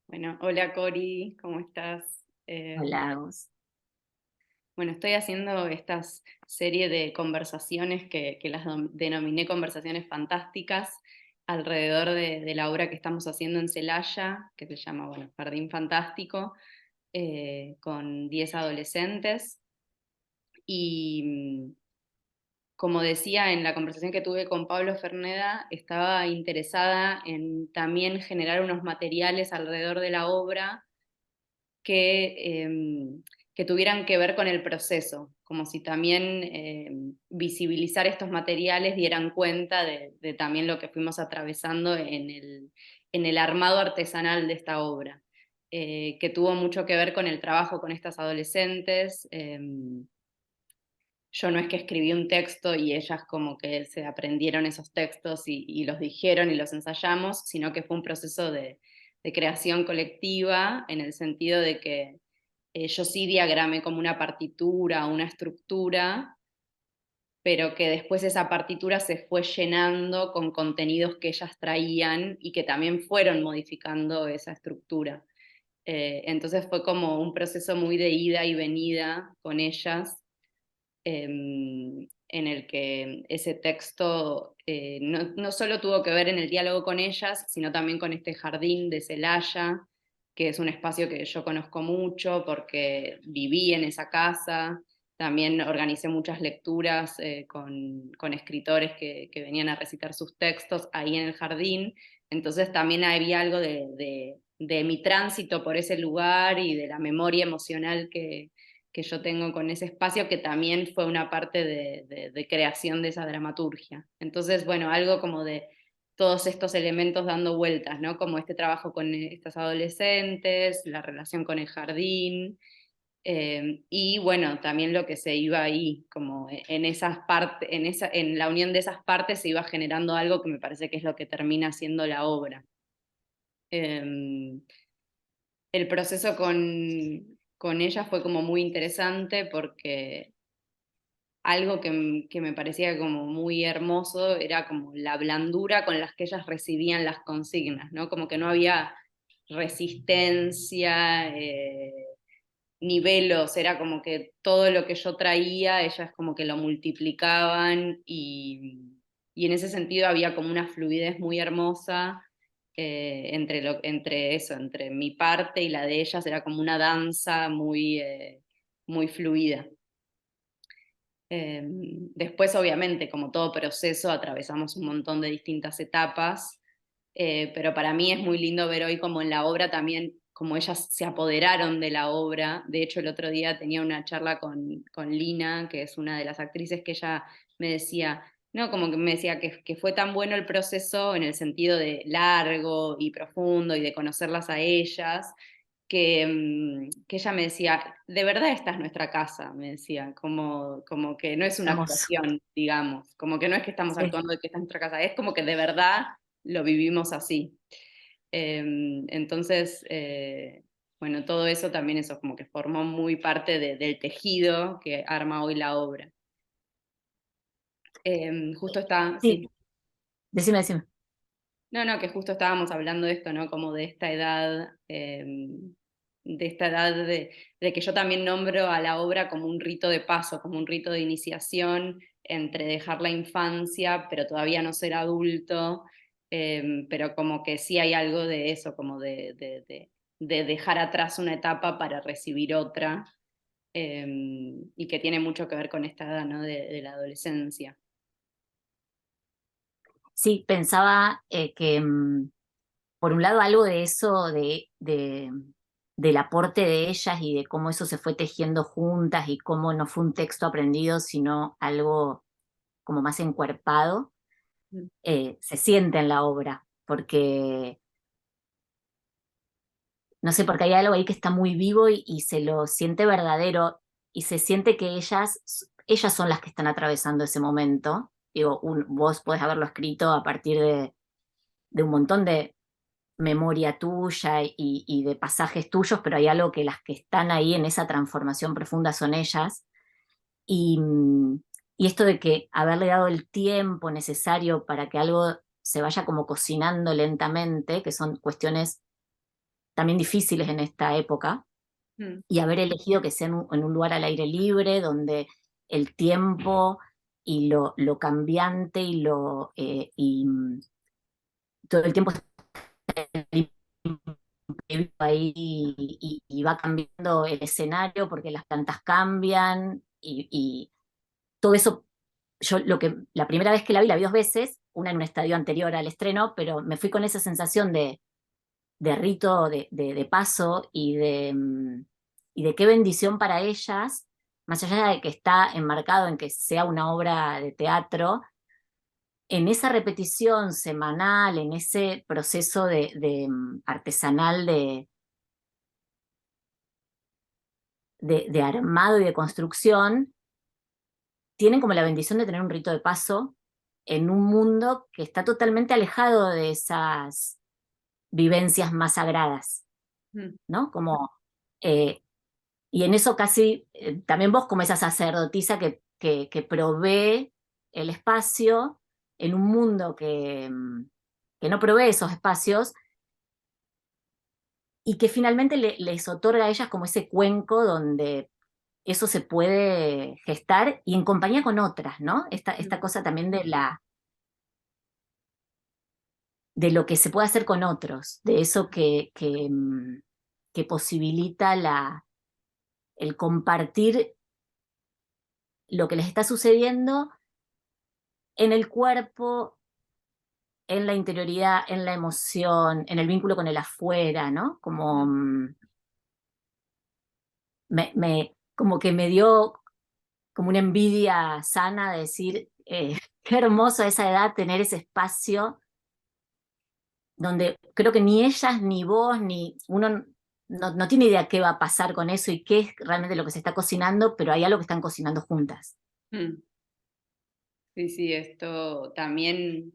Bueno, hola Cori, ¿cómo estás? Hola, Agus. Bueno, estoy haciendo esta serie de conversaciones que las denominé conversaciones fantásticas alrededor de la obra que estamos haciendo en Celaya, que se llama, bueno, Jardín Fantástico, con 10 adolescentes. Y como decía en la conversación que tuve con Pablo Ferneda, estaba interesada en también generar unos materiales alrededor de la obra que, que tuvieran que ver con el proceso, como si también visibilizar estos materiales dieran cuenta de también lo que fuimos atravesando en el armado artesanal de esta obra, que tuvo mucho que ver con el trabajo con estas adolescentes. Yo no es que escribí un texto y ellas como que se aprendieron esos textos y los dijeron y los ensayamos, sino que fue un proceso de creación colectiva en el sentido de que yo sí diagramé como una partitura, una estructura, pero que después esa partitura se fue llenando con contenidos que ellas traían y que también fueron modificando esa estructura. Entonces fue como un proceso muy de ida y venida con ellas, en el que ese texto no solo tuvo que ver en el diálogo con ellas, sino también con este jardín de Celaya, que es un espacio que yo conozco mucho porque viví en esa casa. También organicé muchas lecturas con escritores que venían a recitar sus textos ahí en el jardín. Entonces también había algo de mi tránsito por ese lugar y de la memoria emocional que yo tengo con ese espacio, que también fue una parte de creación de esa dramaturgia. Entonces, bueno, algo como de todos estos elementos dando vueltas, ¿no? Como este trabajo con estas adolescentes, la relación con el jardín, y bueno, también lo que se iba ahí, como en esas partes, en la unión de esas partes se iba generando algo que me parece que es lo que termina siendo la obra. Eh, el proceso con ella fue como muy interesante porque algo que me parecía como muy hermoso era como la blandura con las que ellas recibían las consignas, ¿no? Como que no había resistencia, ni velos, era como que todo lo que yo traía, ellas como que lo multiplicaban y en ese sentido había como una fluidez muy hermosa, entre eso, entre mi parte y la de ellas, era como una danza muy fluida. Después, obviamente, como todo proceso, atravesamos un montón de distintas etapas, pero para mí es muy lindo ver hoy como en la obra también, como ellas se apoderaron de la obra. De hecho, el otro día tenía una charla con Lina, que es una de las actrices, que ella me decía, no, como que me decía que fue tan bueno el proceso en el sentido de largo y profundo y de conocerlas a ellas, que ella me decía, de verdad esta es nuestra casa, me decía, como que no es una Hermoso. actuación, digamos, como que no es que estamos Sí. actuando de que esta es nuestra casa, es como que de verdad lo vivimos así. Entonces, bueno, todo eso también eso como que formó muy parte del tejido que arma hoy la obra. Justo está, Sí, sí. decime, decime. No, no, que justo estábamos hablando de esto, ¿no? Como de esta edad de que yo también nombro a la obra como un rito de paso, como un rito de iniciación entre dejar la infancia, pero todavía no ser adulto, pero como que sí hay algo de eso, como de dejar atrás una etapa para recibir otra, y que tiene mucho que ver con esta edad, ¿no? De la adolescencia. Sí, pensaba que por un lado algo de eso, del aporte de ellas y de cómo eso se fue tejiendo juntas y cómo no fue un texto aprendido, sino algo como más encuerpado, se siente en la obra, porque, no sé, porque hay algo ahí que está muy vivo y se lo siente verdadero y se siente que ellas son las que están atravesando ese momento. Digo, vos podés haberlo escrito a partir de un montón de memoria tuya y de pasajes tuyos, pero hay algo que las que están ahí en esa transformación profunda son ellas. Y, y esto de que haberle dado el tiempo necesario para que algo se vaya como cocinando lentamente, que son cuestiones también difíciles en esta época, Mm. y haber elegido que sea en un lugar al aire libre, donde el tiempo y lo cambiante y todo el tiempo ahí y va cambiando el escenario porque las plantas cambian y todo eso. La primera vez que la vi 2 veces, una en un estadio anterior al estreno, pero me fui con esa sensación de rito, de paso y de qué bendición para ellas, más allá de que está enmarcado en que sea una obra de teatro, en esa repetición semanal, en ese proceso artesanal de armado y de construcción, tienen como la bendición de tener un rito de paso en un mundo que está totalmente alejado de esas vivencias más sagradas, Mm. ¿no? Eh, y en eso casi, también vos como esa sacerdotisa que provee el espacio en un mundo que no provee esos espacios y que finalmente les otorga a ellas como ese cuenco donde eso se puede gestar y en compañía con otras, ¿no? Esta Mm. cosa también de lo que se puede hacer con otros, de eso que posibilita el compartir lo que les está sucediendo en el cuerpo, en la interioridad, en la emoción, en el vínculo con el afuera, ¿no? Mm. Como que me dio como una envidia sana de decir, qué hermoso a esa edad tener ese espacio donde creo que ni ellas, ni vos, ni uno no tiene idea qué va a pasar con eso y qué es realmente lo que se está cocinando, pero hay algo que están cocinando juntas. Mm. Sí, sí, esto también,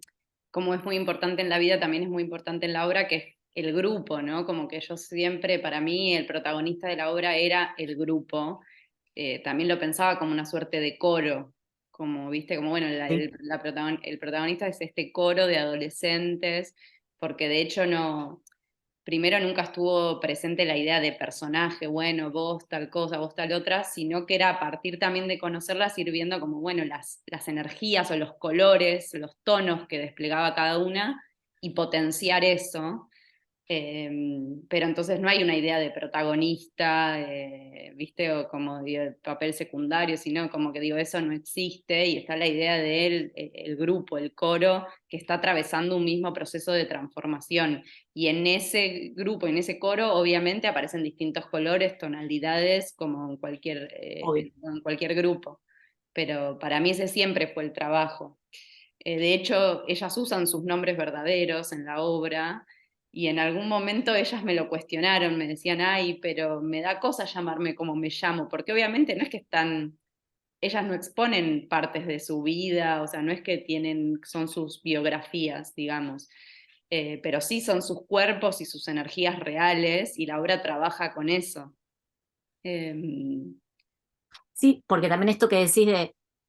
como es muy importante en la vida, también es muy importante en la obra, que es el grupo, ¿no? Como que yo siempre, para mí, el protagonista de la obra era el grupo. También lo pensaba como una suerte de coro, como, viste, como, bueno, Sí, el protagonista es este coro de adolescentes, porque de hecho no, primero nunca estuvo presente la idea de personaje, bueno, vos tal cosa, vos tal otra, sino que era a partir también de conocerlas ir viendo como, bueno, las energías o los colores, los tonos que desplegaba cada una y potenciar eso. Pero entonces no hay una idea de protagonista, ¿viste? O como digo, el papel secundario, sino como que digo, eso no existe y está la idea de él, el grupo, el coro, que está atravesando un mismo proceso de transformación. Y en ese grupo, en ese coro, obviamente aparecen distintos colores, tonalidades, como obvio. en cualquier grupo. Pero para mí ese siempre fue el trabajo. De hecho, ellas usan sus nombres verdaderos en la obra y en algún momento ellas me lo cuestionaron, me decían, ay, pero me da cosa llamarme como me llamo, porque obviamente no es que están, ellas no exponen partes de su vida, o sea, no es que tienen, son sus biografías, digamos, pero sí son sus cuerpos y sus energías reales y la obra trabaja con eso. Eh, Sí, porque también esto que decís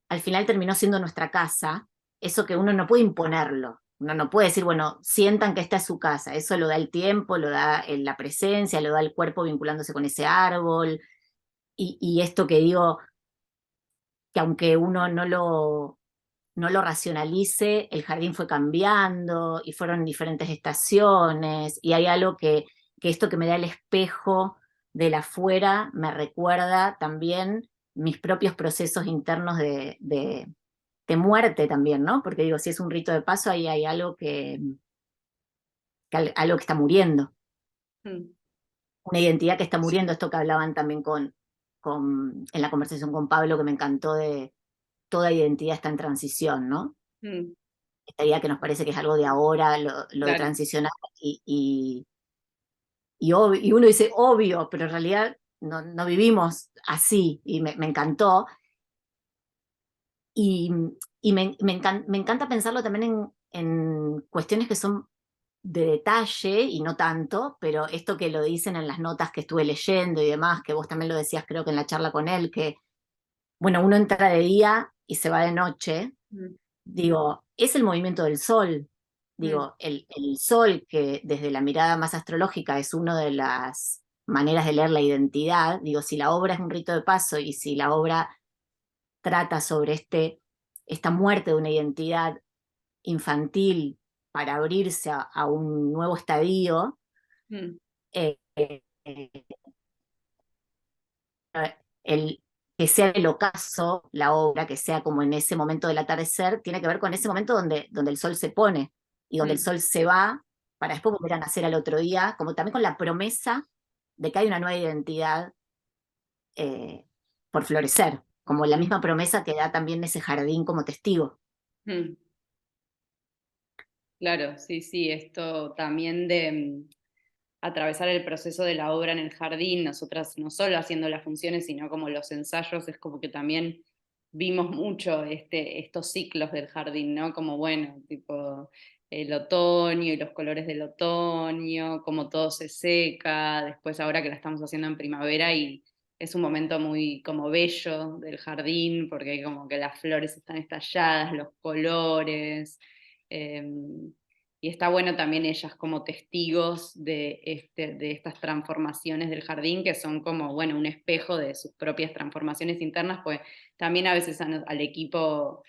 al final terminó siendo nuestra casa, eso que uno no puede imponerlo. Uno no puede decir, bueno, sientan que esta es su casa. Eso lo da el tiempo, lo da la presencia, lo da el cuerpo vinculándose con ese árbol. Y esto que digo, que aunque uno no lo racionalice, el jardín fue cambiando y fueron diferentes estaciones y hay algo que esto que me da el espejo del afuera me recuerda también mis propios procesos internos de muerte también, ¿no? Porque digo, si es un rito de paso, ahí hay algo que está muriendo, mm, una identidad que está muriendo, esto que hablaban también en la conversación con Pablo, que me encantó de toda identidad está en transición, ¿no? mm, Esta idea que nos parece que es algo de ahora, lo de claro. transicionar, y uno dice obvio, pero en realidad no vivimos así, y me encantó. Y, me encanta pensarlo también en cuestiones que son de detalle y no tanto, pero esto que lo dicen en las notas que estuve leyendo y demás, que vos también lo decías creo que en la charla con él, que bueno, uno entra de día y se va de noche. Mm, Digo, es el movimiento del sol. mm, digo, el sol, que desde la mirada más astrológica es una de las maneras de leer la identidad, digo, si la obra es un rito de paso y si la obra trata sobre esta muerte de una identidad infantil para abrirse a un nuevo estadio, mm, eh, el que sea el ocaso, la obra, que sea como en ese momento del atardecer, tiene que ver con ese momento donde el sol se pone y donde el mm, sol se va para después volver a nacer al otro día, como también con la promesa de que hay una nueva identidad eh, por florecer, como la misma promesa que da también ese jardín como testigo. mm. Claro, sí, sí, esto también de atravesar el proceso de la obra en el jardín, nosotras no solo haciendo las funciones, sino como los ensayos, es como que también vimos mucho estos ciclos del jardín, ¿no? Como bueno, tipo el otoño y los colores del otoño, como todo se seca, después ahora que la estamos haciendo en primavera y es un momento muy como bello del jardín, porque como que las flores están estalladas, los colores. Y está bueno también ellas como testigos de estas transformaciones del jardín, que son como, bueno, un espejo de sus propias transformaciones internas, pues también a veces al equipo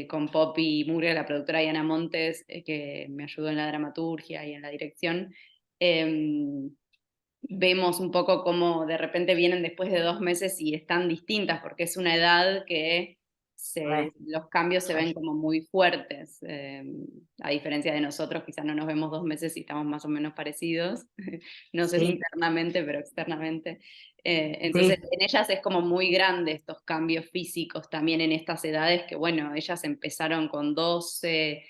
con Poppy Murga, la productora Diana Montes, que me ayudó en la dramaturgia y en la dirección, eh, vemos un poco cómo de repente vienen después de 2 meses y están distintas, porque es una edad que los cambios se ven como muy fuertes, a diferencia de nosotros, quizás no nos vemos 2 meses y estamos más o menos parecidos, no sé si Sí, internamente, pero externamente. Entonces, sí, en ellas es como muy grande estos cambios físicos también en estas edades, que bueno, ellas empezaron con 12,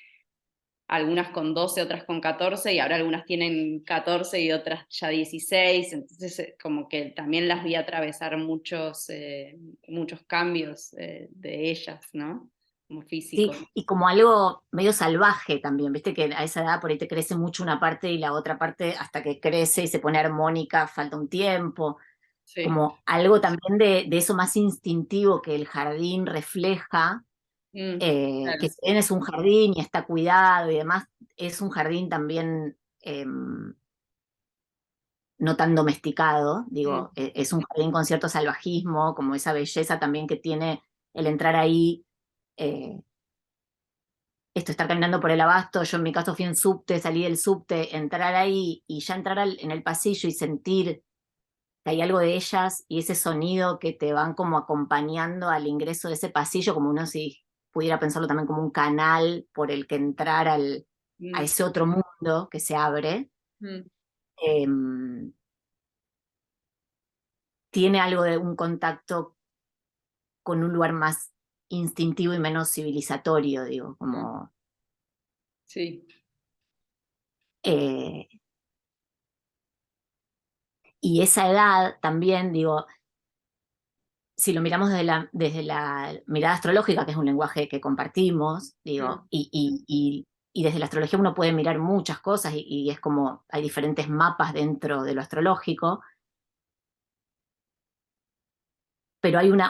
algunas con 12, otras con 14, y ahora algunas tienen 14 y otras ya 16, entonces como que también las vi atravesar muchos cambios de ellas, ¿no? Como sí, físicos. y como algo medio salvaje también, viste que a esa edad por ahí te crece mucho una parte y la otra parte hasta que crece y se pone armónica falta un tiempo, Sí. como algo también de eso más instintivo que el jardín refleja, Mm, que claro. si bien es un jardín y está cuidado y demás, es un jardín también no tan domesticado, Mm, digo, es un jardín con cierto salvajismo, como esa belleza también que tiene el entrar ahí, eh, esto, estar caminando por el Abasto, yo en mi caso fui en subte, salí del subte, entrar ahí y ya entrar en el pasillo y sentir que hay algo de ellas y ese sonido que te van como acompañando al ingreso de ese pasillo, como uno si pudiera pensarlo también como un canal por el que entrar a mm, ese otro mundo que se abre. mm, em, Tiene algo de un contacto con un lugar más instintivo y menos civilizatorio, digo, mm. como... Sí. eh, y esa edad también, digo, si lo miramos desde la mirada astrológica, que es un lenguaje que compartimos, digo, Mm, y desde la astrología uno puede mirar muchas cosas y es como hay diferentes mapas dentro de lo astrológico, pero hay un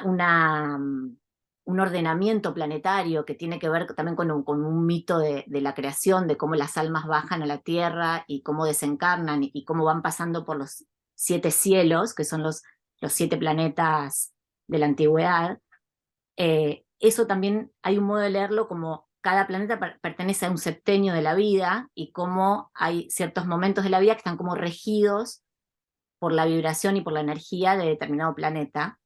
ordenamiento planetario que tiene que ver también con un mito de la creación, de cómo las almas bajan a la tierra y cómo desencarnan y cómo van pasando por los 7 cielos, que son los 7 planetas de la antigüedad. Eso también hay un modo de leerlo como cada planeta pertenece a un septenio de la vida y cómo hay ciertos momentos de la vida que están como regidos por la vibración y por la energía de determinado planeta.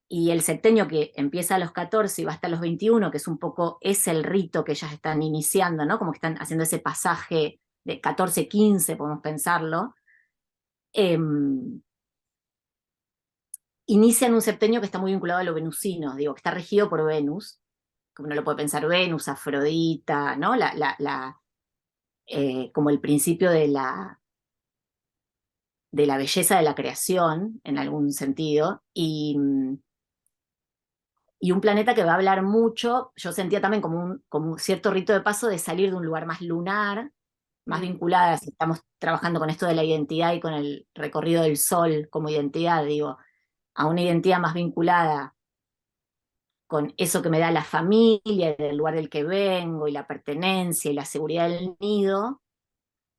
Y el septenio que empieza a los 14 y va hasta los 21, que es un poco, es el rito que ellas están iniciando, ¿no? Como que están haciendo ese pasaje de 14-15, podemos pensarlo. Eh, Inician un septenio que está muy vinculado a lo venusino, digo, que está regido por Venus, como uno lo puede pensar, Venus, Afrodita, ¿no? Como el principio de la belleza de la creación, en algún sentido, y un planeta que va a hablar mucho, yo sentía también como un cierto rito de paso de salir de un lugar más lunar, más mm, vinculada, si estamos trabajando con esto de la identidad y con el recorrido del sol como identidad, digo, a una identidad más vinculada con eso que me da la familia, el lugar del que vengo y la pertenencia y la seguridad del nido,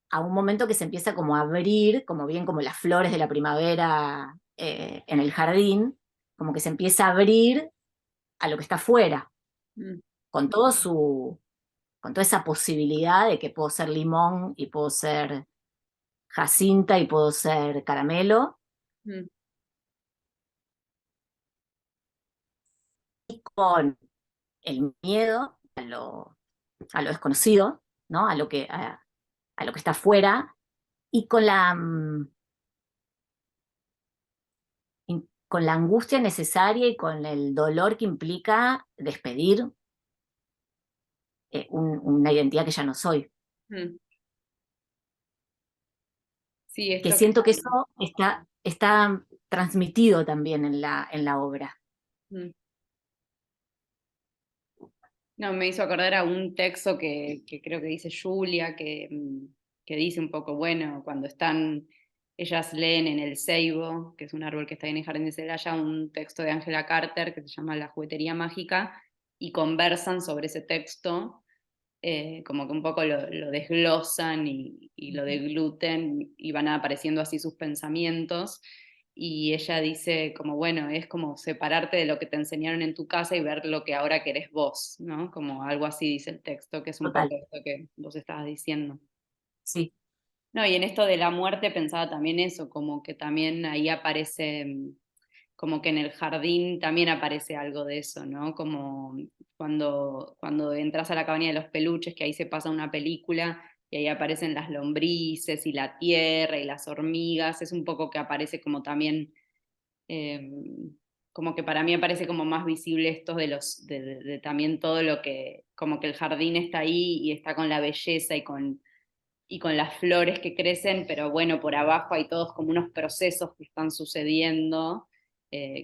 a un momento que se empieza como a abrir, como bien como las flores de la primavera en el jardín, como que se empieza a abrir a lo que está afuera, mm, con todo con toda esa posibilidad de que puedo ser limón y puedo ser jacinta y puedo ser caramelo, mm, y con el miedo a lo desconocido, ¿no? A lo que está afuera, y con la angustia necesaria y con el dolor que implica despedir una identidad que ya no soy. mm. Sí, Que esto que... siento que eso está transmitido también en en la obra. mm. No, me hizo acordar a un texto que creo que dice Julia, que dice un poco, bueno, cuando están, ellas leen en el ceibo, que es un árbol que está en el jardín de Celaya, un texto de Angela Carter que se llama La juguetería mágica, y conversan sobre ese texto, como que un poco lo desglosan y lo degluten, y van apareciendo así sus pensamientos. Y ella dice como, bueno, es como separarte de lo que te enseñaron en tu casa y ver lo que ahora querés vos, ¿no? Como algo así dice el texto, que es un Total, poco esto que vos estabas diciendo. sí. No, y en esto de la muerte pensaba también eso, como que también ahí aparece, como que en el jardín también aparece algo de eso, ¿no? Como cuando entras a la cabaña de los peluches, que ahí se pasa una película y ahí aparecen las lombrices y la tierra y las hormigas, es un poco que aparece como también, eh, como que para mí aparece como más visible esto de también todo lo que, como que el jardín está ahí y está con la belleza y con las flores que crecen, pero bueno, por abajo hay todos como unos procesos que están sucediendo,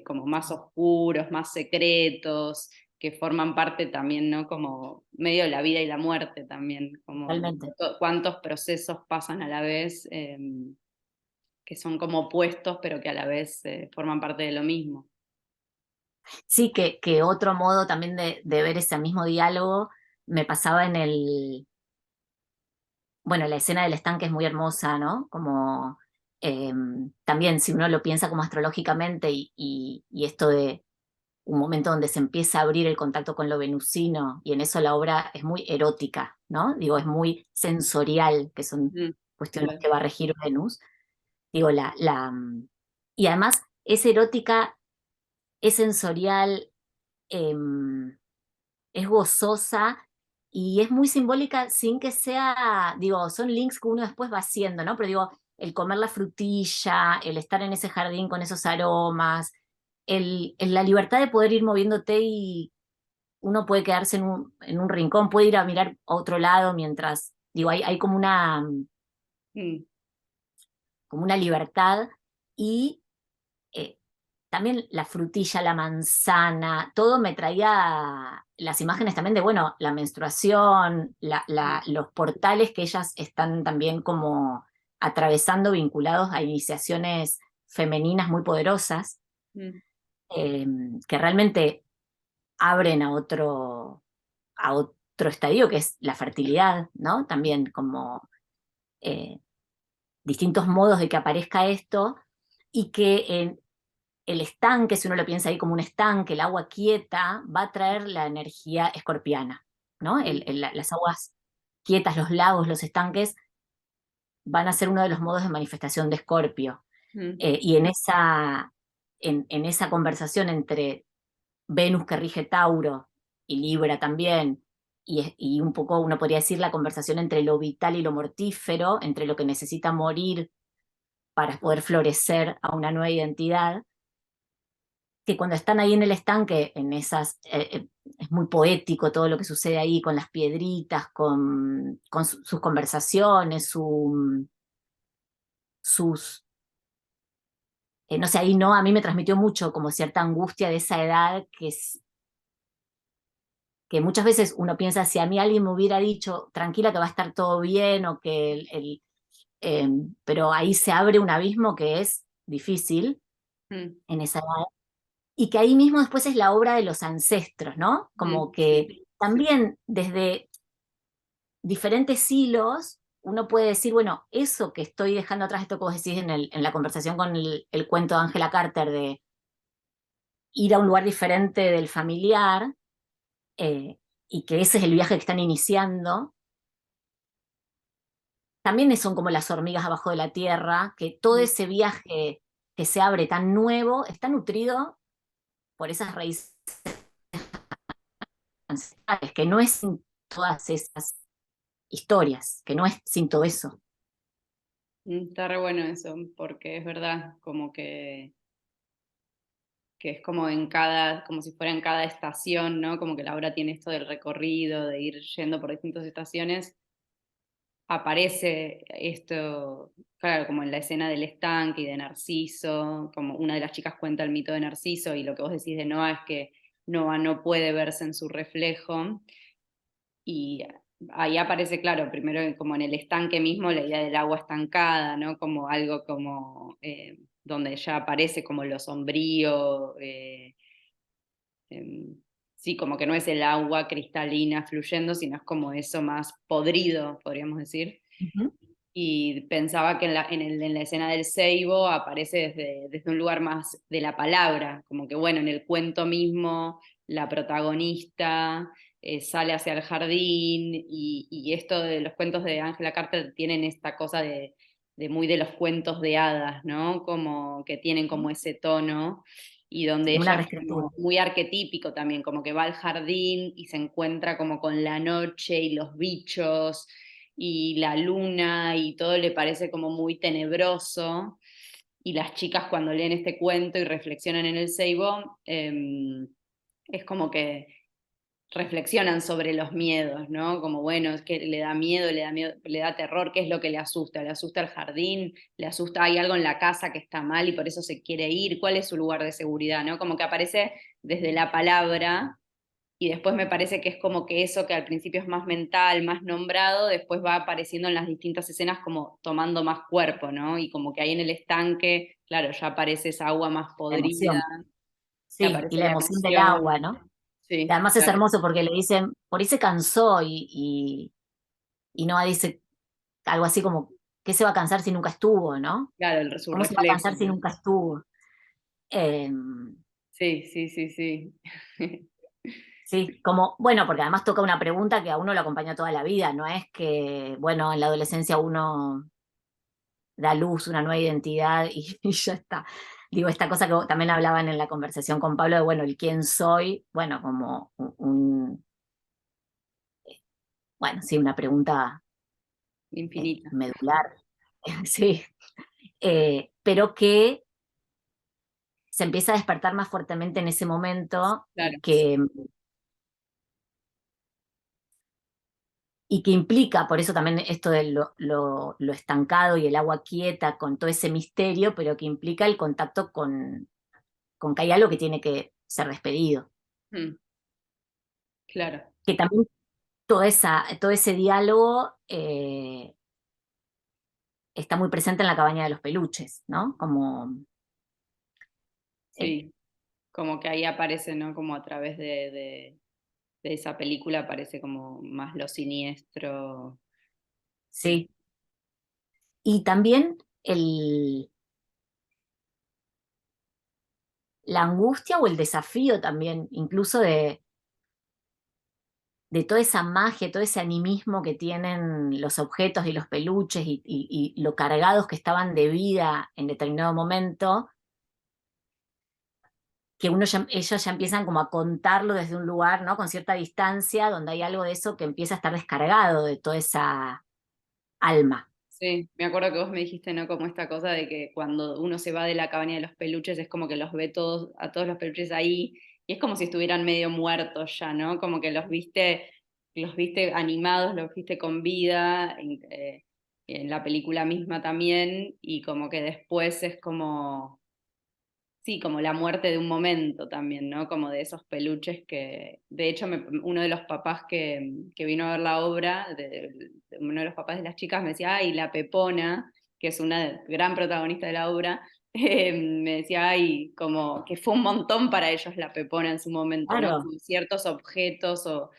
como más oscuros, más secretos, que forman parte también, ¿no? Como medio de la vida y la muerte también, como Totalmente. cuántos procesos pasan a la vez, que son como opuestos, pero que a la vez forman parte de lo mismo. Sí, que otro modo también de ver ese mismo diálogo me pasaba bueno, la escena del estanque es muy hermosa, ¿no? Como eh, también si uno lo piensa como astrológicamente y esto de un momento donde se empieza a abrir el contacto con lo venusino y en eso la obra es muy erótica, ¿no? Digo, es muy sensorial, que son Mm, cuestiones que va a regir Venus. Digo, y además es erótica, es sensorial, em, es gozosa y es muy simbólica sin que sea, digo, son links que uno después va haciendo, ¿no? Pero digo, el comer la frutilla, el estar en ese jardín con esos aromas, la libertad de poder ir moviéndote y uno puede quedarse en un rincón, puede ir a mirar a otro lado mientras, digo, hay mm, como una libertad y eh, también la frutilla, la manzana, todo me traía las imágenes también de, bueno, la menstruación, mm, los portales que ellas están también como atravesando vinculados a iniciaciones femeninas muy poderosas, mm, eh, que realmente abren a otro estadio que es la fertilidad, ¿no? También como eh, distintos modos de que aparezca esto y que el estanque, si uno lo piensa ahí como un estanque, el agua quieta, va a traer la energía escorpiana, ¿no? mm, Las aguas quietas, los lagos, los estanques, van a ser uno de los modos de manifestación de Escorpio. mm, Y en esa conversación entre Venus que rige Tauro y Libra también, y un poco uno podría decir la conversación entre lo vital y lo mortífero, entre lo que necesita morir para poder florecer a una nueva identidad, que cuando están ahí en el estanque, es muy poético todo lo que sucede ahí con las piedritas, con sus conversaciones, sus, no sé, ahí no, a mí me transmitió mucho como cierta angustia de esa edad que muchas veces uno piensa, si a mí alguien me hubiera dicho, tranquila que va a estar todo bien, o que pero ahí se abre un abismo que es difícil mm, en esa edad. y que ahí mismo después es la obra de los ancestros, ¿no? Como que Sí, también desde diferentes hilos uno puede decir, bueno, eso que estoy dejando atrás, esto que vos decís en la conversación con el cuento de Angela Carter de ir a un lugar diferente del familiar, eh, y que ese es el viaje que están iniciando, también son como las hormigas abajo de la tierra, que todo ese viaje que se abre tan nuevo está nutrido por esas raíces ancestrales, que no es sin todas esas historias, que no es sin todo eso. Está re bueno eso, porque es verdad, como que es como en cada, como si fuera en cada estación, ¿no? Como que la obra tiene esto del recorrido, de ir yendo por distintas estaciones, aparece esto, claro, como en la escena del estanque y de Narciso, como una de las chicas cuenta el mito de Narciso y lo que vos decís de Noah es que Noah no puede verse en su reflejo y ahí aparece, claro, primero como en el estanque mismo la idea del agua estancada, ¿no? Como algo como donde ya aparece como lo sombrío, sí, como que no es el agua cristalina fluyendo, sino es como eso más podrido, podríamos decir. Ujú. Y pensaba que en la escena del ceibo aparece desde un lugar más de la palabra, como que bueno, en el cuento mismo la protagonista sale hacia el jardín y esto de los cuentos de Angela Carter tienen esta cosa de muy de los cuentos de hadas, ¿no? Como que tienen como ese tono y donde Sí, una ella es reescritura. como muy arquetípico también, como que va al jardín y se encuentra como con la noche y los bichos y la luna y todo le parece como muy tenebroso. Y las chicas cuando leen este cuento y reflexionan en el Seibo, es como que reflexionan sobre los miedos, ¿no? Como bueno, es que le da miedo, le da terror, ¿qué es lo que le asusta el jardín, le asusta, hay algo en la casa que está mal y por eso se quiere ir, ¿cuál es su lugar de seguridad, ¿no? Como que aparece desde la palabra y después me parece que es como que eso que al principio es más mental, más nombrado, después va apareciendo en las distintas escenas como tomando más cuerpo, ¿no? Y como que ahí en el estanque, claro, ya aparece esa agua más La podrida, emoción. que Sí, y aparece la la emoción del emoción. agua, ¿no? Y Sí, además es claro, hermoso porque le dicen, por ahí se cansó y Noah dice algo así como, ¿qué se va a cansar si nunca estuvo, ¿no? claro, su ¿Cómo se va a reflejo. cansar si nunca estuvo? Eh, Sí, sí, sí, sí. sí, como, bueno, porque además toca una pregunta que a uno lo acompaña toda la vida, no es que, bueno, en la adolescencia uno da luz, una nueva identidad y ya está. Digo, esta cosa que también hablaban en la conversación con Pablo de, bueno, el quién soy, bueno, como bueno, sí, una pregunta Infinita. medular, sí, pero que se empieza a despertar más fuertemente en ese momento Claro, y que implica, por eso también esto de lo estancado y el agua quieta con todo ese misterio, pero que implica el contacto con que hay algo que tiene que ser despedido. mm, claro, Que también todo ese diálogo está muy presente en la cabaña de los peluches, ¿no? Como, eh, sí. Como que ahí aparece, ¿no? Como a través de esa película aparece como más lo siniestro. Sí, sí. Y también el, la angustia o el desafío también, incluso de toda esa magia, todo ese animismo que tienen los objetos y los peluches y lo cargados que estaban de vida en determinado momento, que ellos ya empiezan como a contarlo desde un lugar, ¿no? Con cierta distancia, donde hay algo de eso que empieza a estar descargado de toda esa alma. sí. Me acuerdo que vos me dijiste, ¿no? Como esta cosa de que cuando uno se va de la cabaña de los peluches es como que los ve todos, a todos los peluches ahí, y es como si estuvieran medio muertos ya, ¿no? Como que los viste animados, los viste con vida, en la película misma también, y como que después es como sí, como la muerte de un momento también, ¿no? Como de esos peluches que, de hecho, uno de los papás que vino a ver la obra, uno de los papás de las chicas me decía, ay, la Pepona, que es una gran protagonista de la obra, me decía, ay, como que fue un montón para ellos la Pepona en su momento, ¿no? Claro, Como ciertos objetos o,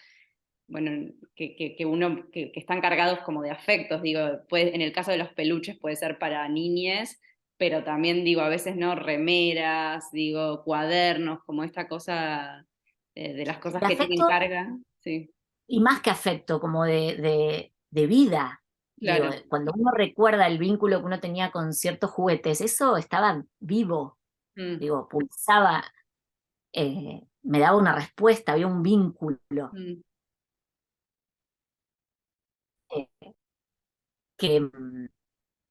bueno, que uno, que están cargados como de afectos, digo, en el caso de los peluches puede ser para niñes, pero también digo, a veces no, remeras, digo, cuadernos, como esta cosa de las cosas de que tienen afecto carga, sí, y más que afecto, como de vida. Digo, claro. cuando uno recuerda el vínculo que uno tenía con ciertos juguetes, eso estaba vivo, Mm, digo, pulsaba, me daba una respuesta, había un vínculo mm, eh, que,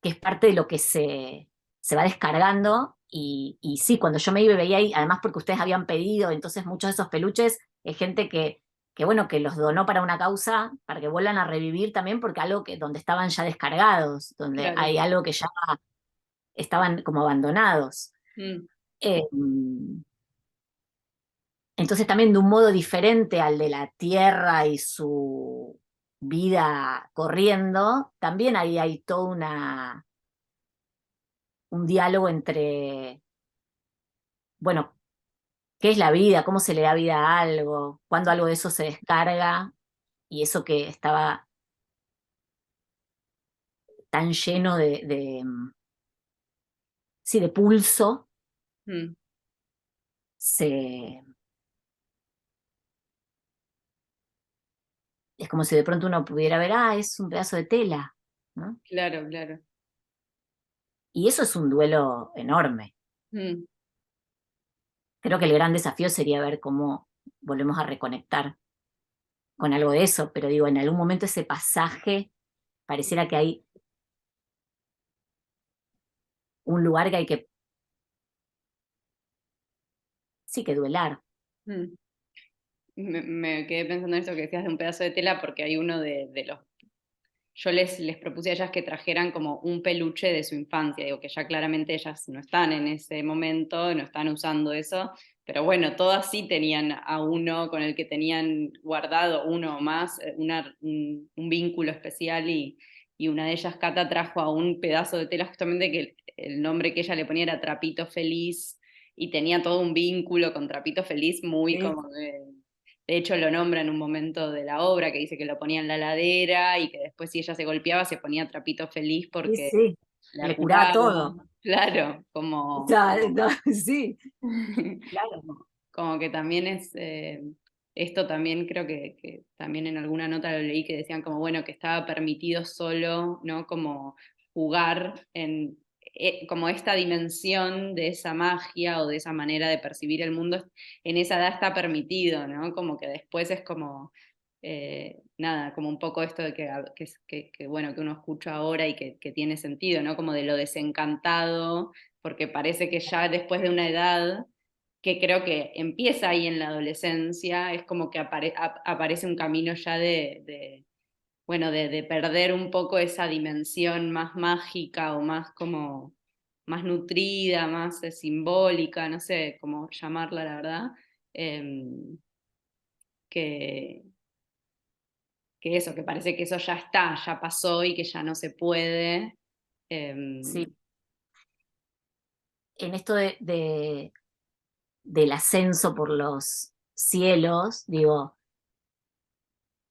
que es parte de lo que se va descargando. Y sí, cuando yo me iba y veía ahí, además porque ustedes habían pedido, entonces muchos de esos peluches es gente bueno, que los donó para una causa, para que vuelvan a revivir también, porque algo que, donde estaban ya descargados, donde claro. hay algo que ya estaban como abandonados. Mm, Eh, entonces también de un modo diferente al de la tierra y su vida corriendo, también ahí hay todo un diálogo entre, bueno, qué es la vida, cómo se le da vida a algo, cuándo algo de eso se descarga y eso que estaba tan lleno sí, de pulso, mm, se, es como si de pronto uno pudiera ver, ah, es un pedazo de tela, ¿no? claro, claro. Y eso es un duelo enorme. Mm, Creo que el gran desafío sería ver cómo volvemos a reconectar con algo de eso, pero digo, en algún momento ese pasaje pareciera que hay un lugar que hay que, sí, que duelar. mm. Me quedé pensando en eso que decías de un pedazo de tela porque hay uno de los yo les propuse a ellas que trajeran como un peluche de su infancia, digo que ya claramente ellas no están en ese momento, no están usando eso, pero bueno, todas sí tenían a uno con el que tenían guardado uno o más, un vínculo especial y una de ellas, Cata, trajo a un pedazo de tela justamente que el nombre que ella le ponía era Trapito Feliz y tenía todo un vínculo con Trapito Feliz muy Sí, como de hecho, lo nombra en un momento de la obra que dice que lo ponía en la ladera y que después si ella se golpeaba se ponía trapito feliz sí, porque sí, la le curaba curaba. todo. Claro, O como, sea, no, sí, claro. como que también es, esto también creo que también en alguna nota lo leí que decían como, bueno, que estaba permitido solo, ¿no? Como jugar en, como esta dimensión de esa magia o de esa manera de percibir el mundo, en esa edad está permitido, ¿no? Como que después es como, nada, como un poco esto de bueno, que uno escucha ahora y que tiene sentido, ¿no? Como de lo desencantado, porque parece que ya después de una edad que creo que empieza ahí en la adolescencia, es como que aparece un camino ya bueno, de perder un poco esa dimensión más mágica o más como, más nutrida, más simbólica, no sé cómo llamarla, la verdad, em, que, que eso, que parece que eso ya está, ya pasó y que ya no se puede. Sí, em, en esto del ascenso por los cielos, digo,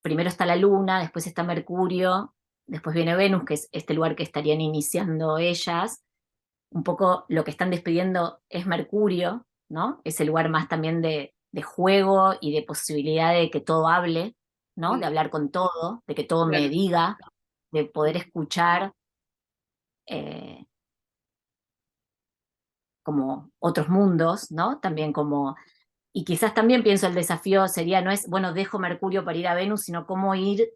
primero está la Luna, después está Mercurio, después viene Venus, que es este lugar que estarían iniciando ellas. Un poco lo que están despidiendo es Mercurio, ¿no? Es el lugar más también de juego y de posibilidad de que todo hable, ¿no? De mm, hablar con todo, de que todo me claro, diga, de poder escuchar eh, como otros mundos, ¿no? También como, y quizás también pienso el desafío sería, no es, bueno, dejo Mercurio para ir a Venus, sino cómo ir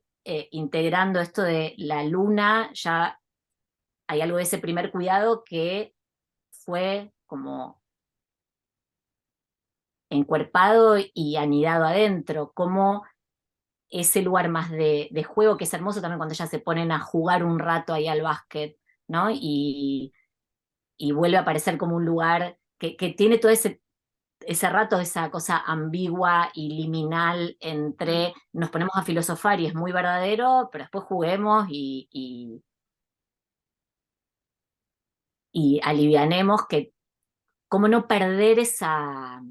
integrando esto de la luna, ya hay algo de ese primer cuidado que fue como encuerpado y anidado adentro, como ese lugar más de juego, que es hermoso también cuando ya se ponen a jugar un rato ahí al básquet, ¿no? Y vuelve a aparecer como un lugar que tiene todo ese rato, esa cosa ambigua y liminal mm, entre nos ponemos a filosofar y es muy verdadero, pero después juguemos y alivianemos que, cómo no perder esa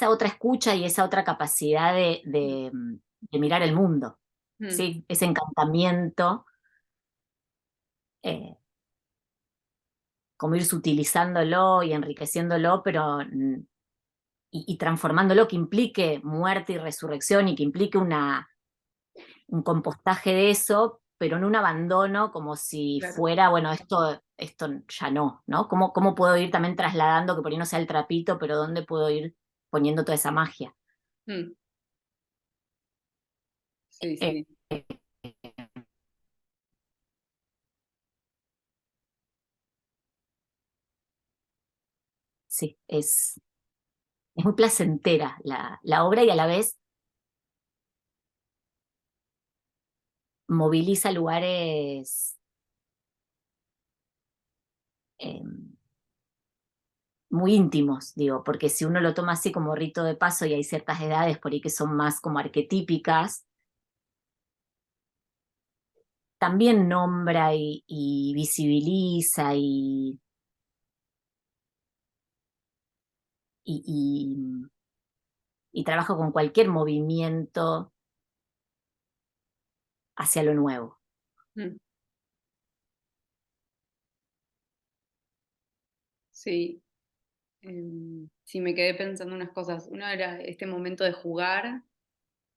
otra escucha y esa otra capacidad de mirar el mundo, Mm, ¿sí? Ese encantamiento, eh, como ir sutilizándolo y enriqueciéndolo, pero y transformándolo, que implique muerte y resurrección y que implique un compostaje de eso, pero no un abandono como si claro. fuera, bueno, esto ya no, ¿no? ¿Cómo puedo ir también trasladando que por ahí no sea el trapito, pero dónde puedo ir poniendo toda esa magia? Mm, sí, Eh, sí. sí, es muy placentera la obra y a la vez moviliza lugares eh, muy íntimos, digo, porque si uno lo toma así como rito de paso y hay ciertas edades por ahí que son más como arquetípicas, también nombra y visibiliza y, y trabaja con cualquier movimiento hacia lo nuevo. Mm, sí. Sí, me quedé pensando unas cosas. Una era este momento de jugar,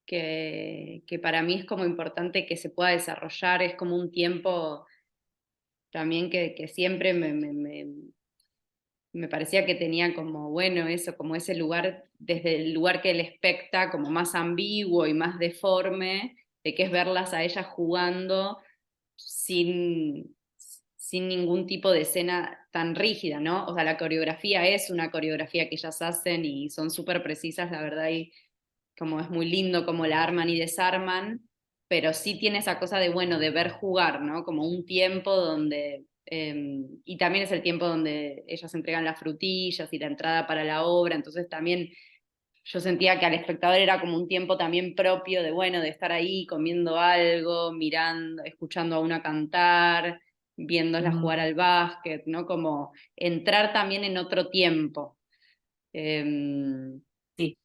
que para mí es como importante que se pueda desarrollar, es como un tiempo también que siempre me parecía que tenía como, bueno, eso, como ese lugar, desde el lugar que él expecta, como más ambiguo y más deforme, de que es verlas a ellas jugando sin, sin ningún tipo de escena tan rígida, ¿no? O sea, la coreografía es una coreografía que ellas hacen y son súper precisas, la verdad, y como es muy lindo como la arman y desarman, pero sí tiene esa cosa de, bueno, de ver jugar, ¿no? Como un tiempo donde, y también es el tiempo donde ellas entregan las frutillas y la entrada para la obra, entonces también yo sentía que al espectador era como un tiempo también propio de, bueno, de estar ahí comiendo algo, mirando, escuchando a una cantar, viéndola Mm, jugar al básquet, ¿no? Como entrar también en otro tiempo. Eh, sí.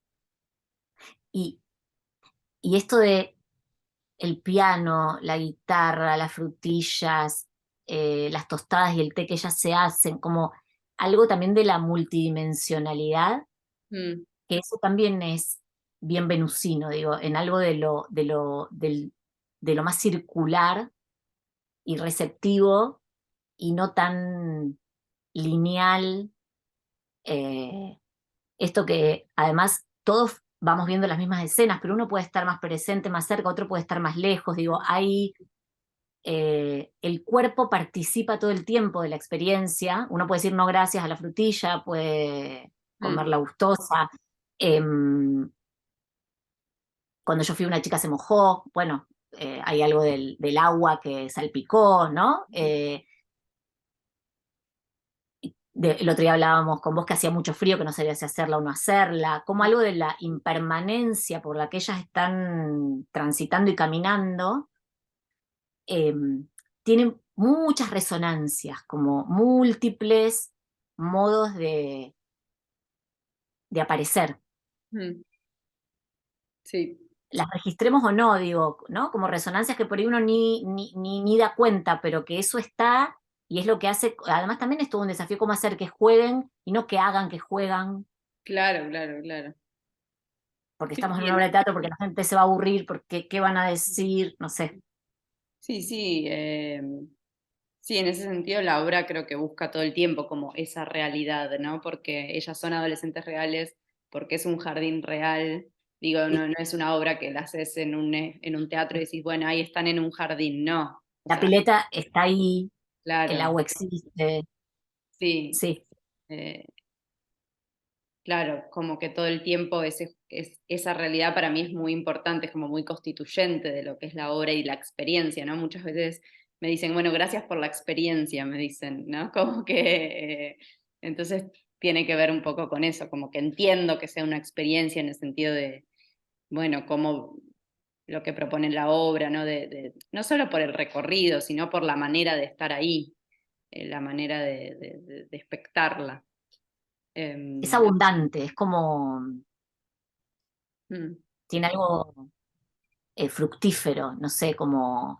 Y, y esto de el piano, la guitarra, las frutillas, las tostadas y el té que ellas se hacen, como algo también de la multidimensionalidad, mm, que eso también es bien venusino, digo, en algo de lo más circular y receptivo y no tan lineal. eh, Esto que además todos vamos viendo las mismas escenas, pero uno puede estar más presente, más cerca, otro puede estar más lejos. Digo, el cuerpo participa todo el tiempo de la experiencia. Uno puede decir no gracias a la frutilla, puede mm, comerla gustosa. Em, Cuando yo fui una chica se mojó, bueno, hay algo del agua que salpicó, ¿no? El otro día hablábamos con vos que hacía mucho frío, que no sabías si hacerla o no hacerla, como algo de la impermanencia por la que ellas están transitando y caminando, eh, tienen muchas resonancias, como múltiples modos de aparecer. mm, sí. Las registremos o no, digo, ¿no? Como resonancias que por ahí uno ni da cuenta, pero que eso está y es lo que hace, además también es todo un desafío cómo hacer que jueguen y no que hagan que juegan, Claro, claro, claro. porque Sí, estamos en sí, una obra de teatro, porque la gente se va a aburrir, porque qué van a decir, no sé. sí, sí, sí, en ese sentido la obra creo que busca todo el tiempo como esa realidad, ¿no? Porque ellas son adolescentes reales, porque es un jardín real. Digo, Sí, no, no es una obra que la haces en un teatro y decís, bueno, ahí están en un jardín, no. O la sea, pileta está ahí, el claro, agua existe, sí. sí. eh, Claro, como que todo el tiempo esa realidad para mí es muy importante, es como muy constituyente de lo que es la obra y la experiencia, ¿no? Muchas veces me dicen, bueno, gracias por la experiencia, me dicen, ¿no? Como que entonces tiene que ver un poco con eso, como que entiendo que sea una experiencia en el sentido de, bueno, cómo lo que propone la obra, ¿no? No solo por el recorrido, sino por la manera de estar ahí, la manera de espectarla. Es Em, abundante, es como, mm, tiene algo fructífero, no sé, como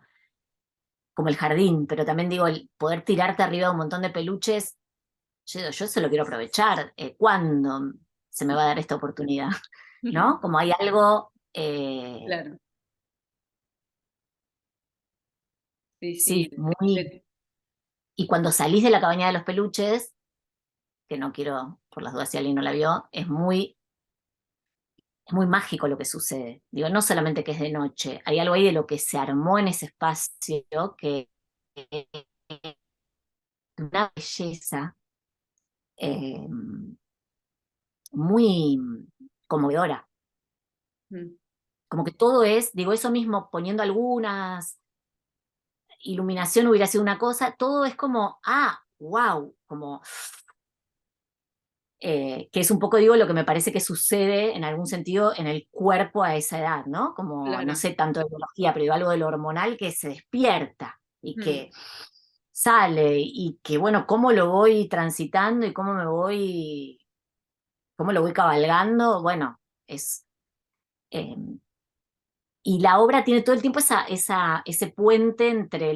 el jardín, pero también digo, el poder tirarte arriba de un montón de peluches, yo digo, yo se lo quiero aprovechar. ¿Cuándo se me va a dar esta oportunidad? ¿No? Como hay algo, claro, sí, sí. sí, muy... Y cuando salís de la cabaña de los peluches, que no quiero, por las dudas si alguien no la vio, es muy mágico lo que sucede. Digo, no solamente que es de noche, hay algo ahí de lo que se armó en ese espacio que es una belleza eh, muy conmovedora. Mm, Como que todo es, digo, eso mismo, poniendo algunas, iluminación hubiera sido una cosa, todo es como, wow, como, que es un poco, digo, lo que me parece que sucede en algún sentido en el cuerpo a esa edad, ¿no? Como, no claro. sé tanto de biología, pero digo, algo de lo hormonal que se despierta y Mm, que sale y que, bueno, cómo lo voy transitando y cómo lo voy cabalgando, bueno, es... eh, y la obra tiene todo el tiempo ese puente entre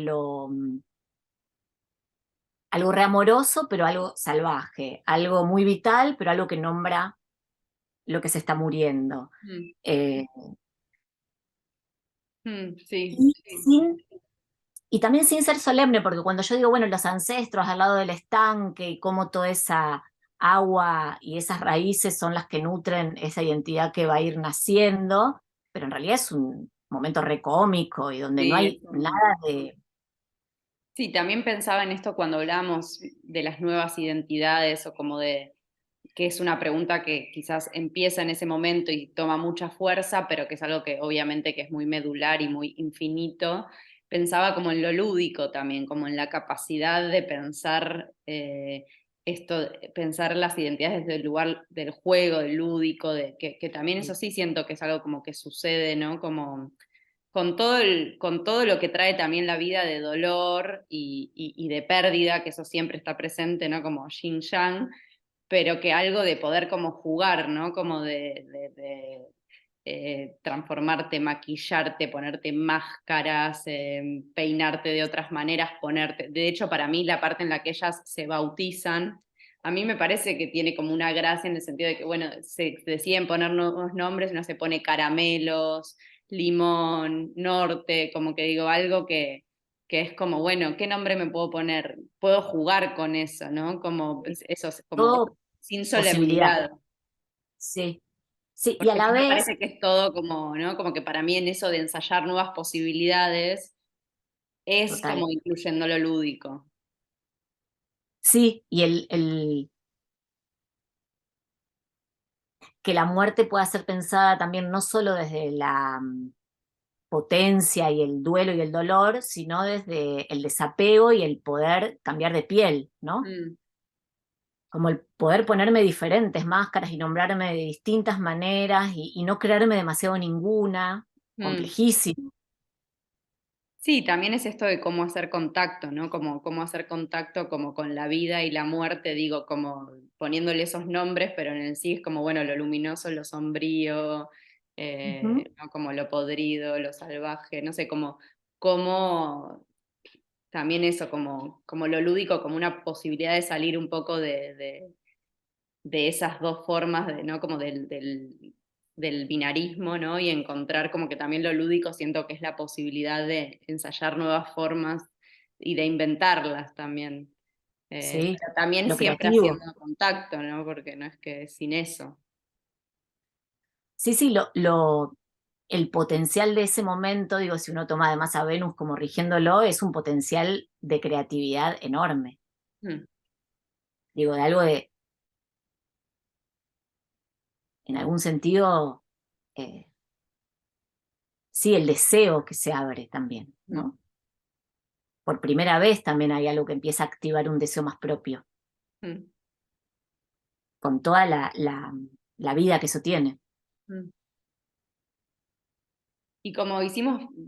algo reamoroso, pero algo salvaje, algo muy vital, pero algo que nombra lo que se está muriendo. mm, Eh, sí, y, sí. sin- y también sin ser solemne, porque cuando yo digo, bueno, los ancestros al lado del estanque y cómo toda esa agua y esas raíces son las que nutren esa identidad que va a ir naciendo, pero en realidad es un momento recómico y donde no Sí, es hay como... nada de... Sí, también pensaba en esto cuando hablamos de las nuevas identidades o como de que es una pregunta que quizás empieza en ese momento y toma mucha fuerza, pero que es algo que obviamente que es muy medular y muy infinito. Pensaba como en lo lúdico también, como en la capacidad de pensar esto, pensar las identidades desde el lugar del juego, del lúdico, que también eso sí siento que es algo como que sucede, ¿no? Como con todo lo que trae también la vida de dolor y de pérdida, que eso siempre está presente, ¿no? Como yin yang, pero que algo de poder como jugar, ¿no? Como de transformarte, maquillarte, ponerte máscaras, peinarte de otras maneras, ponerte... De hecho, para mí la parte en la que ellas se bautizan, a mí me parece que tiene como una gracia en el sentido de que, bueno, se deciden poner nuevos nombres, uno se pone caramelos, limón, norte, como que digo, algo que es como, bueno, ¿qué nombre me puedo poner? Puedo jugar con eso, ¿no? Como eso, como Todo sin posibilidad, solemnidad. sí. Sí, y a Porque la sí me vez, parece que es todo como, ¿no? Como que para mí en eso de ensayar nuevas posibilidades es total, como incluyendo lo lúdico. sí, y que la muerte pueda ser pensada también no solo desde la potencia y el duelo y el dolor, sino desde el desapego y el poder cambiar de piel, ¿no? Mm, Como el poder ponerme diferentes máscaras y nombrarme de distintas maneras y no creerme demasiado ninguna, mm. complejísimo. Sí, también es esto de cómo hacer contacto, ¿no? Como cómo hacer contacto como con la vida y la muerte, digo, como poniéndole esos nombres, pero en el sí es como, bueno, lo luminoso, lo sombrío, Ujú. ¿no? Como lo podrido, lo salvaje, no sé, como también eso, como lo lúdico, como una posibilidad de salir un poco de esas dos formas, ¿no? Como del binarismo, ¿no? Y encontrar como que también lo lúdico siento que es la posibilidad de ensayar nuevas formas y de inventarlas también. Sí, Pero también lo siempre creativo. haciendo contacto, ¿no? Porque no es que sin eso. Sí, sí, el potencial de ese momento, digo, si uno toma además a Venus como rigiéndolo, es un potencial de creatividad enorme. Mm, Digo, de algo de, en algún sentido, eh, sí, el deseo que se abre también, mm, ¿no? Por primera vez también hay algo que empieza a activar un deseo más propio, mm, con toda la vida que eso tiene. mm. Y como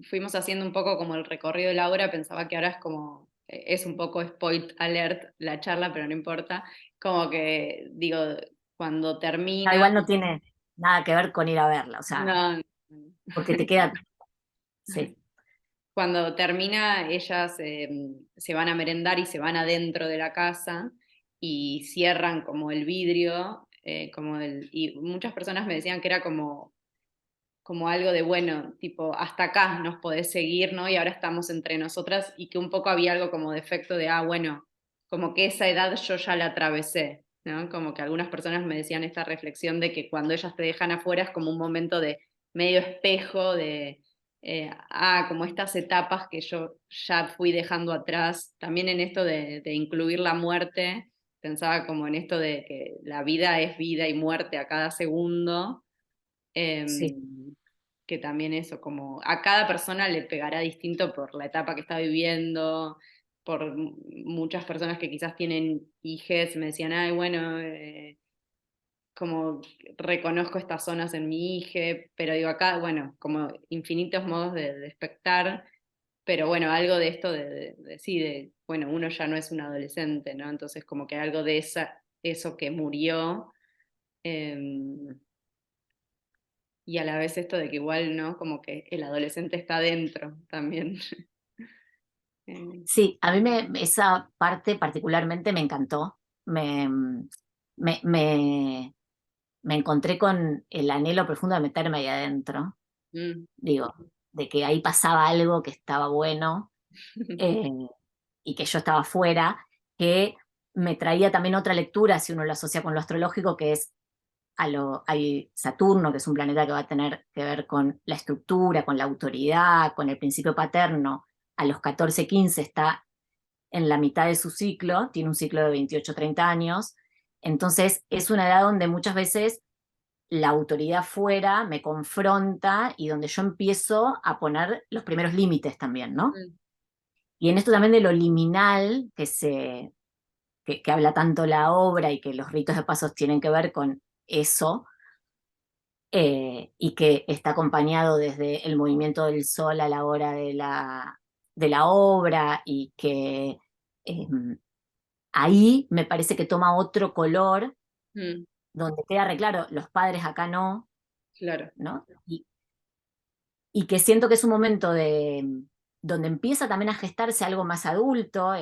fuimos haciendo un poco como el recorrido de la obra, pensaba que ahora es como, es un poco spoiled alert la charla, pero no importa, como que digo, cuando No, termina, igual no tiene nada que ver con ir a verla, o sea, no, porque te queda, sí, cuando termina ellas se van a merendar y se van adentro de la casa y cierran como el vidrio, y muchas personas me decían que era como algo de, bueno, tipo, hasta acá nos podés seguir, ¿no? Y ahora estamos entre nosotras y que un poco había algo como de efecto de, bueno, como que esa edad yo ya la atravesé, ¿no? Como que algunas personas me decían esta reflexión de que cuando ellas te dejan afuera es como un momento de medio espejo de, como estas etapas que yo ya fui dejando atrás, también en esto de incluir la muerte, pensaba como en esto de que la vida es vida y muerte a cada segundo. sí. Que también eso, como a cada persona le pegará distinto por la etapa que está viviendo, por muchas personas que quizás tienen hijes, me decían, ay, bueno, como reconozco estas zonas en mi hije, pero digo acá, bueno, como infinitos modos de espectar, pero bueno, algo de esto sí, bueno, uno ya no es un adolescente, ¿no? Entonces como que algo de eso que murió. em, y a la vez esto de que igual, ¿no? Como que el adolescente está dentro también. Eh, Sí, a mí esa parte particularmente me encantó. Me, me, me, me encontré con el anhelo profundo de meterme ahí adentro. mm, Digo, de que ahí pasaba algo que estaba bueno eh, y que yo estaba fuera, que me traía también otra lectura, si uno lo asocia con lo astrológico, que es hay Saturno, que es un planeta que va a tener que ver con la estructura, con la autoridad, con el principio paterno. A los 14, 15 está en la mitad de su ciclo, tiene un ciclo de 28, 30 años, entonces es una edad donde muchas veces la autoridad fuera me confronta y donde yo empiezo a poner los primeros límites también, ¿no? mm, Y en esto también de lo liminal, que habla tanto la obra y que los ritos de pasos tienen que ver con eso, y que está acompañado desde el movimiento del sol a la hora de la obra y que eh, ahí me parece que toma otro color, mm, donde queda re claro, los padres acá no, claro. ¿no? Y que siento que es un momento donde empieza también a gestarse algo más adulto,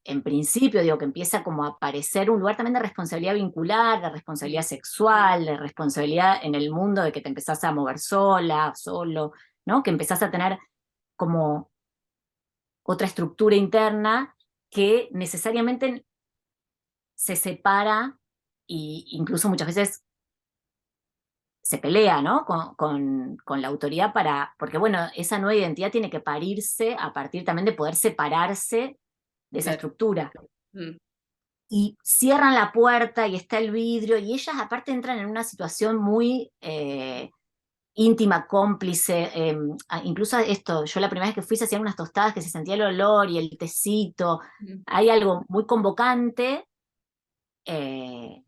en principio digo que empieza como a aparecer un lugar también de responsabilidad vincular, de responsabilidad Mm, sexual, de responsabilidad en el mundo de que te empezás a mover sola, solo, ¿no? Que empezás a tener como otra estructura interna que necesariamente se separa e incluso muchas veces se pelea, ¿no? Con la autoridad porque bueno, esa nueva identidad tiene que parirse a partir también de poder separarse de esa claro. estructura. Mm, Y cierran la puerta y está el vidrio y ellas aparte entran en una situación muy íntima, cómplice, incluso esto, yo la primera vez que fui se hacían unas tostadas que se sentía el olor y el tecito, mm, hay algo muy convocante. eh,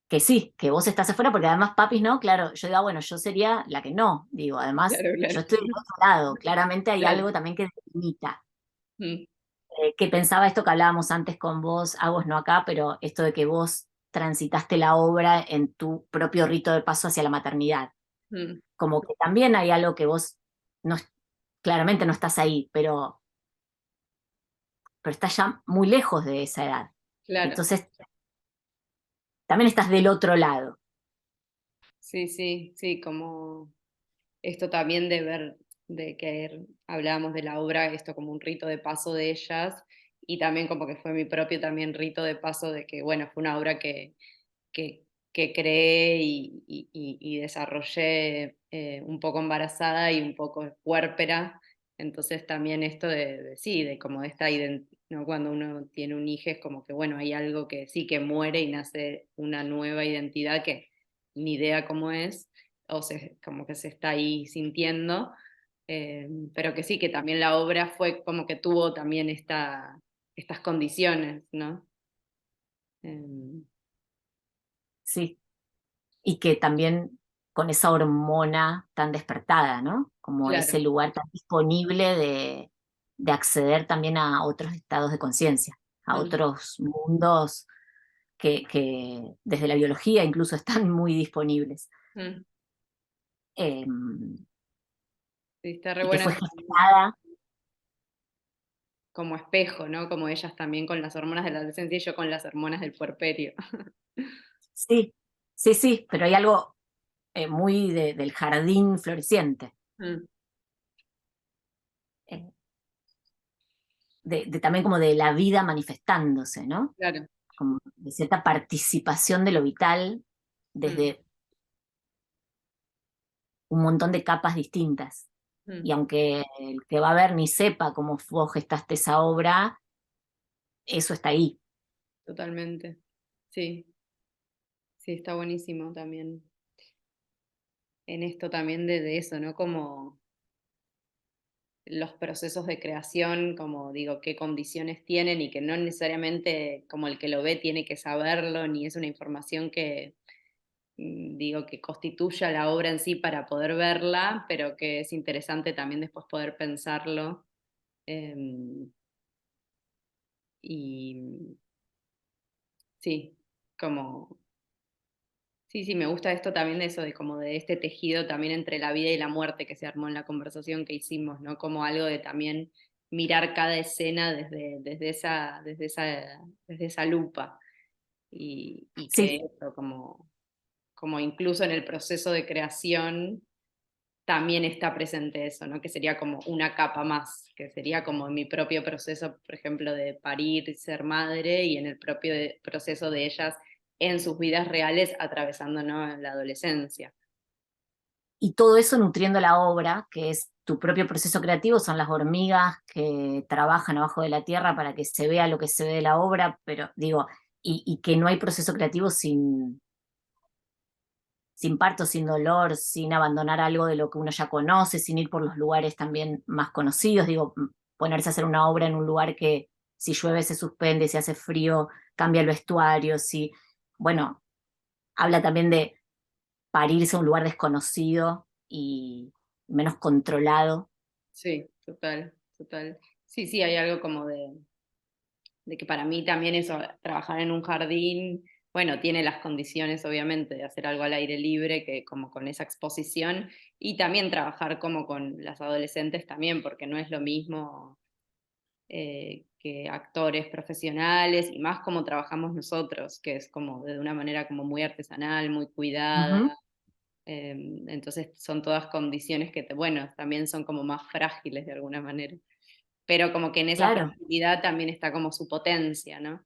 que sí, que vos estás afuera, porque además papis no, claro, yo digo, bueno, yo sería la que no, digo, además claro, yo claro. estoy del otro lado, claramente hay Claro. algo también que delimita, Mm, que pensaba esto que hablábamos antes con vos, a vos no acá, pero esto de que vos transitaste la obra en tu propio rito de paso hacia la maternidad, mm, como que también hay algo que vos no, claramente no estás ahí, pero estás ya muy lejos de esa edad, claro. entonces también estás del otro lado, Sí, sí, sí, como esto también de ver, hablábamos de la obra, esto como un rito de paso de ellas, y también como que fue mi propio también rito de paso de que, bueno, fue una obra que, que creé y desarrollé un poco embarazada y un poco puérpera. Entonces también esto sí, de como esta identidad, ¿no? Cuando uno tiene un hijo es como que, bueno, hay algo que sí, que muere y nace una nueva identidad que ni idea cómo es, como que se está ahí sintiendo, pero que sí, que también la obra fue como que tuvo también estas condiciones, ¿no? Em, ¿sí? Y que también con esa hormona tan despertada, ¿no? Como ese Claro. lugar tan disponible de acceder también a otros estados de conciencia, a Mm, otros mundos que desde la biología incluso están muy disponibles. mm. Em, Sí, está re y que bueno fue eso también, gestada. como espejo, ¿no? Como ellas también con las hormonas de la adolescencia y yo con las hormonas del puerperio. Sí, sí, sí, pero hay algo muy del jardín floreciente, Mm, eh, también como de la vida manifestándose, ¿no? claro. Como de cierta participación de lo vital Mm, desde un montón de capas distintas. mm, Y aunque el que va a ver ni sepa cómo vos gestaste esa obra, eso está ahí. totalmente. Sí, sí, está buenísimo también. En esto también de eso, ¿no? Como los procesos de creación, como digo, qué condiciones tienen y que no necesariamente como el que lo ve tiene que saberlo, ni es una información que, digo, que constituya la obra en sí para poder verla, pero que es interesante también después poder pensarlo. em, y sí, como sí, sí, me gusta esto también de eso, de como de este tejido también entre la vida y la muerte que se armó en la conversación que hicimos, ¿no? Como algo de también mirar cada escena desde esa lupa. Y que Sí, eso, como incluso en el proceso de creación también está presente eso, ¿no? Que sería como una capa más, que sería como mi propio proceso, por ejemplo, de parir, ser madre, y en el propio proceso de ellas en sus vidas reales atravesando, ¿no?, la adolescencia. y todo eso nutriendo la obra, que es tu propio proceso creativo, son las hormigas que trabajan abajo de la tierra para que se vea lo que se ve de la obra, pero digo, y que no hay proceso creativo sin parto, sin dolor, sin abandonar algo de lo que uno ya conoce, sin ir por los lugares también más conocidos, digo, ponerse a hacer una obra en un lugar que si llueve se suspende, si hace frío cambia el vestuario, si, bueno, habla también de parirse a un lugar desconocido y menos controlado. Sí, total, total. Sí, sí, hay algo como de que para mí también eso, trabajar en un jardín, bueno, tiene las condiciones obviamente de hacer algo al aire libre, que como con esa exposición, y también trabajar como con las adolescentes también, porque no es lo mismo que actores profesionales, y más como trabajamos nosotros, que es como de una manera como muy artesanal, muy cuidada. Ujú, Entonces son todas condiciones que, bueno, también son como más frágiles de alguna manera. Pero como que en esa claro, fragilidad también está como su potencia, ¿no?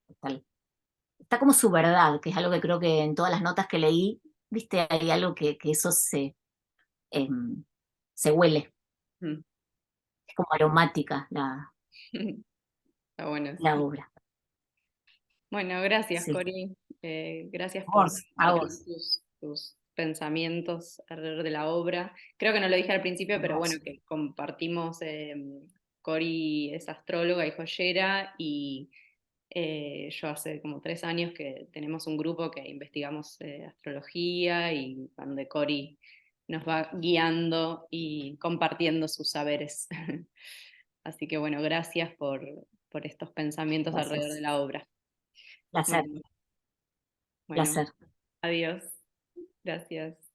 total. Está como su verdad, que es algo que creo que en todas las notas que leí, viste, hay algo que eso em, se huele, Mm. es como aromática Está bueno, la sí. obra. Bueno, gracias, Sí. Cori. Gracias por Vos, a compartir vos, tus pensamientos alrededor de la obra. Creo que no lo dije al principio, pero bueno, hermoso. que compartimos, Cori es astróloga y joyera, y yo hace como 3 años que tenemos un grupo que investigamos astrología, y donde Cori nos va guiando y compartiendo sus saberes. Así que bueno, gracias por estos pensamientos alrededor de Gracias. la obra. Placer, Bueno, bueno, placer. adiós. Gracias.